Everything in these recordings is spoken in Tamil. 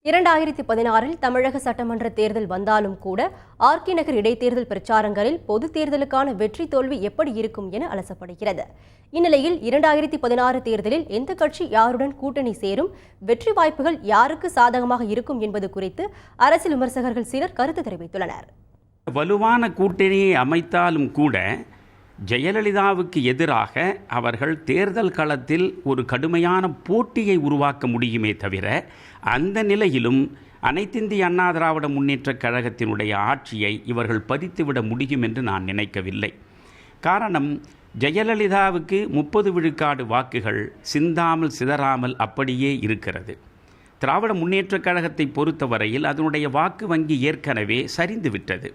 2016 தமிழக சட்டமன்ற தேர்தல் வந்தாலும் கூட ஆர்கே நகர் இடைத்தேர்தல் பிரச்சாரங்களில் பொதுத் தேர்தலுக்கான வெற்றி தோல்வி எப்படி இருக்கும் என அலசப்படுகிறது. இந்நிலையில் 2016 தேர்தலில் எந்த கட்சி யாருடன் கூட்டணி சேரும், வெற்றி வாய்ப்புகள் யாருக்கு சாதகமாக இருக்கும் என்பது குறித்து அரசியல் விமர்சகர்கள் சிலர் கருத்து தெரிவித்துள்ளனர். வலுவான கூட்டணியை அமைத்தாலும் கூட ஜெயலலிதாவுக்கு எதிராக அவர்கள் தேர்தல் களத்தில் ஒரு கடுமையான போட்டியை உருவாக்க முடியுமே தவிர, அந்த நிலையிலும் அனைத்திந்திய அண்ணா திராவிட முன்னேற்றக் கழகத்தினுடைய ஆட்சியை இவர்கள் பறித்துவிட முடியும் என்று நான் நினைக்கவில்லை. காரணம், ஜெயலலிதாவுக்கு 30 விழுக்காடு வாக்குகள் சிந்தாமல் சிதறாமல் அப்படியே இருக்கிறது. திராவிட முன்னேற்றக் கழகத்தை பொறுத்தவரையில் அதனுடைய வாக்கு வங்கி ஏற்கனவே சரிந்துவிட்டது.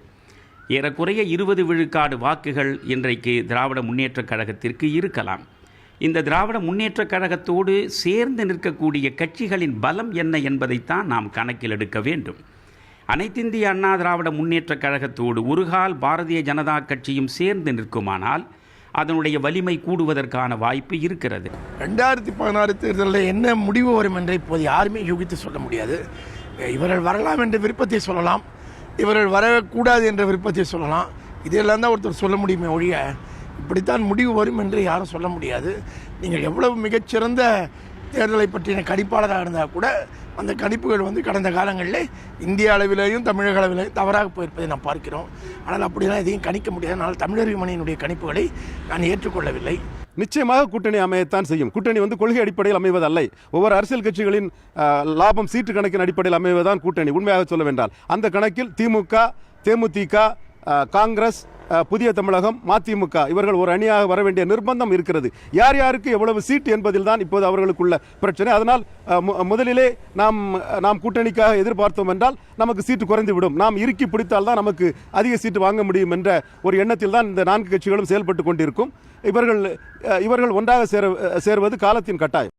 ஏறக்குறைய 20 விழுக்காடு வாக்குகள் இன்றைக்கு திராவிட முன்னேற்றக் கழகத்திற்கு இருக்கலாம். இந்த திராவிட முன்னேற்றக் கழகத்தோடு சேர்ந்து நிற்கக்கூடிய கட்சிகளின் பலம் என்ன என்பதைத்தான் நாம் கணக்கில் எடுக்க வேண்டும். அனைத்திந்திய அண்ணா திராவிட முன்னேற்றக் கழகத்தோடு ஒருகால் பாரதிய ஜனதா கட்சியும் சேர்ந்து நிற்குமானால் அதனுடைய வலிமை கூடுவதற்கான வாய்ப்பு இருக்கிறது. 2016 தேர்தலில் என்ன முடிவு வரும் என்று இப்போது யாருமே யூகித்து சொல்ல முடியாது. இவர்கள் வரலாம் என்ற விருப்பத்தை சொல்லலாம், இவர்கள் வரக்கூடாது என்ற விருப்பத்தை சொல்லலாம். இதெல்லாம் தான் ஒருத்தர் சொல்ல முடியுமே ஒழிய இப்படித்தான் முடிவு வரும் என்று யாரும் சொல்ல முடியாது. நீங்கள் எவ்வளவு மிகச்சிறந்த தேர்தலை பற்றின கணிப்பாளராக இருந்தால் கூட அந்த கணிப்புகள் கடந்த காலங்களில் இந்திய அளவிலேயும் தமிழக அளவிலேயும் தவறாக போயிருப்பதை நாம் பார்க்கிறோம். ஆனால் அப்படிலாம் எதையும் கணிக்க முடியாது. ஆனால் தமிழர் மணியினுடைய கணிப்புகளை நான் ஏற்றுக்கொள்ளவில்லை. நிச்சயமாக கூட்டணி அமையத்தான் செய்யும். கூட்டணி கொள்கை அடிப்படையில் அமைவதல்ல. ஒவ்வொரு அரசியல் கட்சிகளின் லாபம் சீட்டு கணக்கின் அடிப்படையில் அமைவதுதான் கூட்டணி. உண்மையாக சொல்ல வேண்டால் அந்த கணக்கில் திமுக, தேமுதிக, காங்கிரஸ், புதிய தமிழகம், மதிமுக இவர்கள் ஒரு அணியாக வர வேண்டிய நிர்பந்தம் இருக்கிறது. யார் யாருக்கு எவ்வளவு சீட்டு என்பதில் தான் இப்போது அவர்களுக்குள்ள பிரச்சனை. அதனால் முதலிலே நாம் கூட்டணிக்காக எதிர்பார்த்தோம் என்றால் நமக்கு சீட்டு குறைந்துவிடும். நாம் இறுக்கி பிடித்தால் தான் நமக்கு அதிக சீட்டு வாங்க முடியும் என்ற ஒரு எண்ணத்தில் தான் இந்த 4 கட்சிகளும் செயல்பட்டு கொண்டிருக்கும். இவர்கள் ஒன்றாக சேர்வது காலத்தின் கட்டாயம்.